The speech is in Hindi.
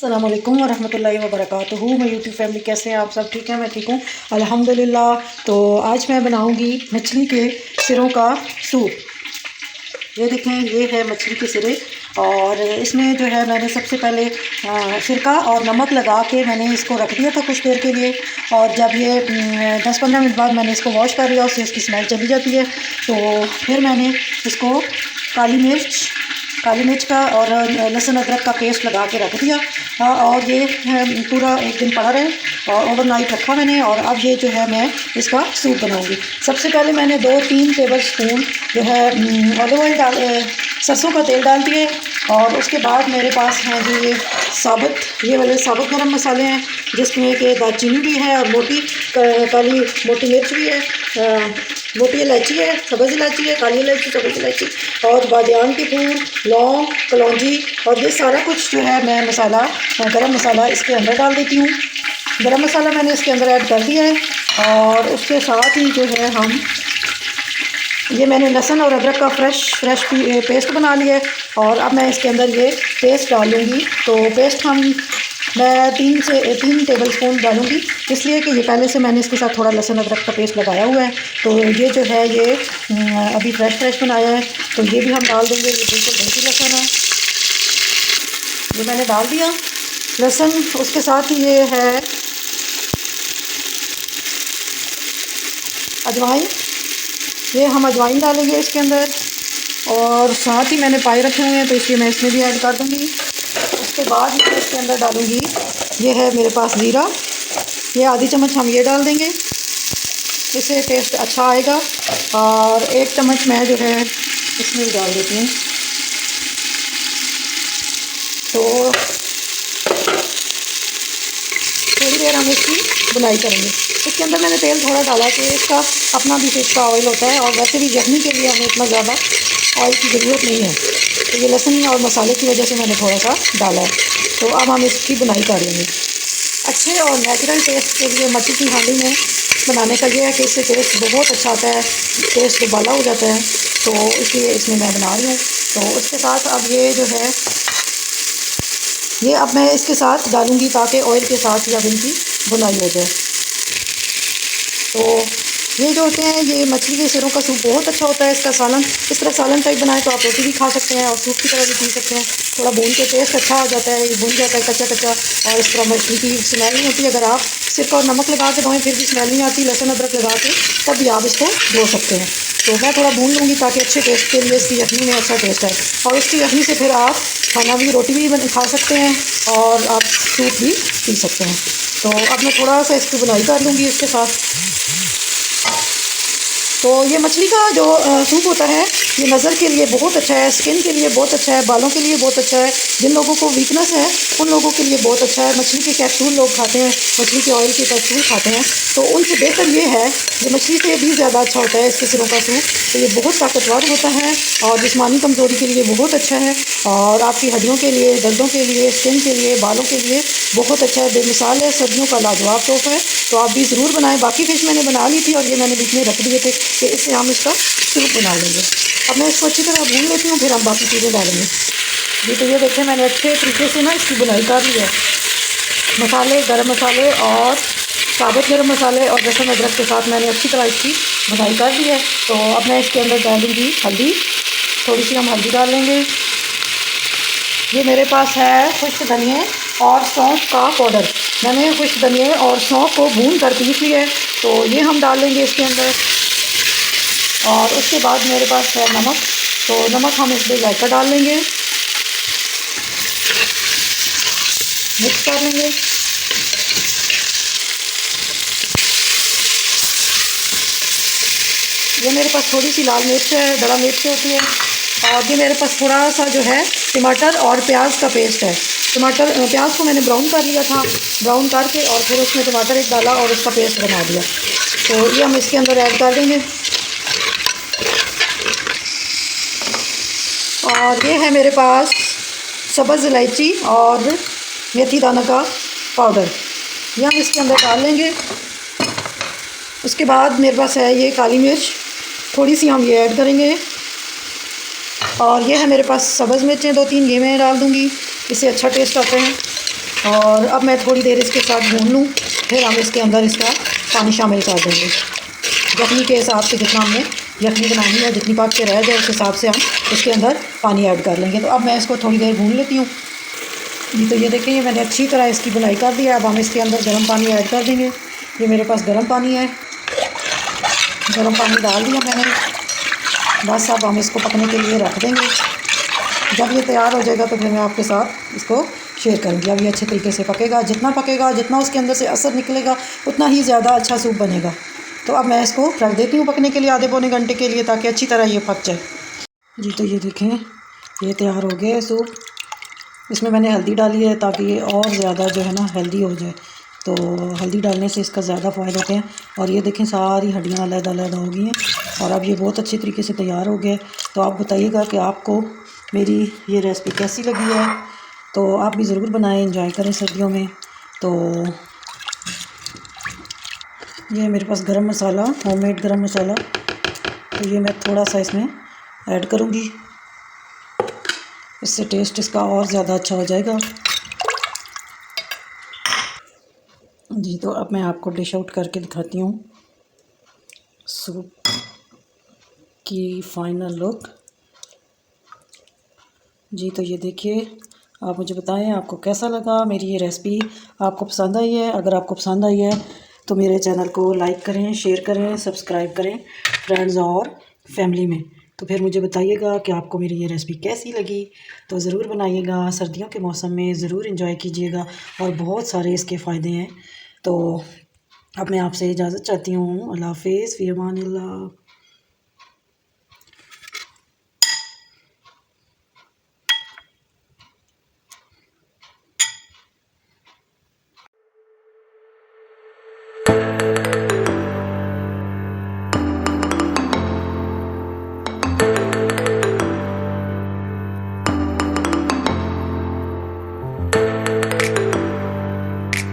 अस्सलाम वालेकुम वरहमतुल्लाहि वबरकातुहू। मैं यूट्यूब फैमिली, कैसे हैं आप सब? ठीक है, मैं ठीक हूँ अल्हम्दुलिल्लाह। तो आज मैं बनाऊँगी मछली के सिरों का सूप। ये देखें, ये है मछली के सिरे और इसमें जो है मैंने सबसे पहले सिरका और नमक लगा के मैंने इसको रख दिया था कुछ देर के लिए। और जब ये 10-15 मिनट बाद मैंने इसको वॉश कर लिया, उससे इसकी स्मेल चली जाती है। तो फिर मैंने इसको काली मिर्च का और लहसुन अदरक का पेस्ट लगा के रख दिया। और ये पूरा एक दिन पड़ा रहे और ओवरनाइट रखा मैंने। और अब ये जो है मैं इसका सूप बनाऊंगी। सबसे पहले मैंने 2-3 टेबल स्पून जो है ऑलिव ऑयल सरसों का तेल डाल दिए। और उसके बाद मेरे पास हैं जो ये वाले साबुत गरम मसाले हैं, जिसमें कि दालचीनी भी है और काली मोटी मिर्च भी है, मोटी इलायची है, सब्ज़ इलायची है, काली इलायची, सब्ज़ इलायची और बादियान की फूल, लौंग, कलौंजी। और ये सारा कुछ जो है मैं गरम मसाला इसके अंदर डाल देती हूँ। गरम मसाला मैंने इसके अंदर ऐड कर दिया है। और उसके साथ ही जो है ये मैंने लहसुन और अदरक का फ्रेश पेस्ट बना लिया है। और अब मैं इसके अंदर ये पेस्ट डालूँगी। तो पेस्ट मैं 3 टेबल स्पून डालूँगी, इसलिए कि ये पहले से मैंने इसके साथ थोड़ा लहसुन अदरक का पेस्ट लगाया हुआ है। तो ये जो है ये अभी फ्रेश बनाया है, तो ये भी हम डाल देंगे। ये बिल्कुल देसी लहसुन है, ये मैंने डाल दिया लहसुन। उसके साथ ही ये है अजवाइन, ये हम अजवाइन डालेंगे इसके अंदर। और साथ ही मैंने पाए रखे हुए हैं, तो इसलिए मैं इसमें भी ऐड कर दूँगी। उसके बाद मैं इसके अंदर डालूँगी, ये है मेरे पास ज़ीरा, ये आधी चम्मच हम ये डाल देंगे, इससे टेस्ट अच्छा आएगा। और 1 चम्मच मैं जो है इसमें भी डाल देती हूँ। तो थोड़ी देर हम इसकी बुनाई करेंगे। इसके अंदर मैंने तेल थोड़ा डाला कि इसका अपना भी फिश का ऑयल होता है, और वैसे भी यखनी के लिए हमें इतना ज़्यादा ऑयल की ज़रूरत नहीं है। तो ये लहसुन और मसाले की वजह से मैंने थोड़ा सा डाला है। तो अब हम इसकी बुनाई कर लेंगे। अच्छे और नेचुरल टेस्ट के लिए मछली की हांडी में बनाने का ये है कि इससे टेस्ट बहुत अच्छा आता है, टेस्ट उबाला हो जाता है। तो इसलिए इसमें मैं बना रही हूँ। तो उसके साथ अब ये जो है ये अब मैं इसके साथ डालूँगी, ताकि ऑयल के साथ ही अब इनकी बुनाई हो जाए। तो ये जो होते हैं, ये मछली के सिरों का सूप बहुत अच्छा होता है। इसका सालन इस तरह सालन टाइप बनाए तो आप रोटी भी खा सकते हैं और सूप की तरह भी पी सकते हैं। थोड़ा भून के टेस्ट अच्छा हो जाता है, ये भून जाता है कच्चा। और इस तरह मछली की स्मेल नहीं होती। अगर आप सिरका और नमक लगा के धोएं फिर भी स्मेल नहीं आती, लहसुन अदरक लगा के तब भी आप इसको धो सकते हैं। तो मैं थोड़ा भून लूँगी ताकि अच्छे टेस्ट के लिए इसकी यखनी में अच्छा टेस्ट आए। और उसकी यखनी से फिर आप खाना भी, रोटी भी खा सकते हैं और आप सूप भी पी सकते हैं। तो अब मैं थोड़ा सा इसकी बुनाई कर लूँगी इसके साथ। तो ये मछली का जो सूप होता है, ये नज़र के लिए बहुत अच्छा है, स्किन के लिए बहुत अच्छा है, बालों के लिए बहुत अच्छा है। जिन लोगों को वीकनेस है उन लोगों के लिए बहुत अच्छा है। मछली के कैप्सूल लोग खाते हैं, मछली के ऑयल के कैप्सूल खाते हैं, तो उनसे बेहतर ये है, ये मछली से भी ज़्यादा अच्छा होता है इसके सिरों का सूप। तो ये बहुत ताकतवर होता है और जिस्मानी कमज़ोरी के लिए बहुत अच्छा है। और आपकी हड्डियों के लिए, दर्दों के लिए, स्किन के लिए, बालों के लिए बहुत अच्छा है, बेमिसाल है, सर्दियों का लाजवाब तोहफ़ा है। तो आप भी ज़रूर बनाएं। बाकी फ़िश मैंने बना ली थी और ये मैंने बीच में रख दिए थे कि इससे हम इसका सूप बना लेंगे। अब मैं इसको अच्छी तरह भून लेती हूँ, फिर हम बाकी चीज़ें डालेंगे। जी, तो ये देखें, मैंने अच्छे तरीके से ना इसकी बुनाई कर ली है। मसाले, गरम मसाले और साबुत गरम मसाले और लहसुन अदरक के साथ मैंने अच्छी तरह इसकी बुनाई कर ली है। तो अब मैं इसके अंदर डालूँगी हल्दी, थोड़ी सी हम हल्दी डाल लेंगे। ये मेरे पास है खुश्क धनिए और सौंफ का पाउडर। मैंने खुश्क धनिए और सौंफ को भून कर पीस लिया है, तो ये हम डाल लेंगे इसके अंदर। और उसके बाद मेरे पास है नमक, तो नमक हम इसमें जायका डाल लेंगे, मिक्स कर लेंगे। ये मेरे पास थोड़ी सी लाल मिर्च है, बड़ा मिर्च होती है। और ये मेरे पास थोड़ा सा जो है टमाटर और प्याज का पेस्ट है। प्याज को मैंने ब्राउन कर लिया था, ब्राउन करके और फिर उसमें टमाटर एक डाला और उसका पेस्ट बना दिया। तो ये हम इसके अंदर ऐड कर देंगे। और ये है मेरे पास सब्ज़ इलायची और मेथी दाना का पाउडर, ये हम इसके अंदर डाल लेंगे। उसके बाद मेरे पास है ये काली मिर्च, थोड़ी सी हम ये ऐड करेंगे। और ये है मेरे पास सब्ज़ मिर्चें 2-3, ये मैं डाल दूँगी, इससे अच्छा टेस्ट आता है। और अब मैं थोड़ी देर इसके साथ भून लूँ, फिर हम इसके अंदर इसका पानी शामिल कर देंगे। यखनी के हिसाब से जितना हमने यखनी बनानी है, जितनी पक के रह जाए उस हिसाब से हम इसके अंदर पानी ऐड कर लेंगे। तो अब मैं इसको थोड़ी देर भून लेती हूँ। जी तो ये देखें, ये मैंने अच्छी तरह इसकी बुनाई कर दी है। अब हम इसके अंदर गर्म पानी ऐड कर देंगे। ये मेरे पास गर्म पानी है, गर्म पानी डाल दिया मैंने। बस अब हम इसको पकने के लिए रख देंगे। जब ये तैयार हो जाएगा तो फिर मैं आपके साथ इसको शेयर करूँगी। अब ये अच्छे तरीके से पकेगा, जितना उसके अंदर से असर निकलेगा उतना ही ज़्यादा अच्छा सूप बनेगा। तो अब मैं इसको रख देती हूँ पकने के लिए आधे पौने घंटे के लिए, ताकि अच्छी तरह ये पक जाए। जी तो ये देखें, ये तैयार हो गया है सूप। इसमें मैंने हल्दी डाली है ताकि ये और ज़्यादा जो है ना हेल्दी हो जाए। तो हल्दी डालने से इसका ज़्यादा फ़ायदा होते हैं। और ये देखें, सारी हड्डियाँ अलग-अलग हो गई हैं और अब ये बहुत अच्छी तरीके से तैयार हो गया। तो आप बताइएगा कि आपको मेरी ये रेसिपी कैसी लगी है। तो आप भी ज़रूर बनाएं, एंजॉय करें सर्दियों में। तो ये मेरे पास गरम मसाला, होममेड गरम मसाला, तो ये मैं थोड़ा सा इसमें ऐड करूँगी। इससे टेस्ट इसका और ज़्यादा अच्छा हो जाएगा। जी तो अब मैं आपको डिश आउट करके दिखाती हूँ सूप की फ़ाइनल लुक। जी तो ये देखिए, आप मुझे बताएं आपको कैसा लगा मेरी ये रेसिपी। आपको पसंद आई है? अगर आपको पसंद आई है तो मेरे चैनल को लाइक करें, शेयर करें, सब्सक्राइब करें फ्रेंड्स और फैमिली में। तो फिर मुझे बताइएगा कि आपको मेरी ये रेसिपी कैसी लगी। तो ज़रूर बनाइएगा, सर्दियों के मौसम में ज़रूर एंजॉय कीजिएगा और बहुत सारे इसके फ़ायदे हैं। तो अब मैं आपसे इजाज़त चाहती हूँ। अल्लाह हाफ़िज़, फ़ी अमानिल्लाह।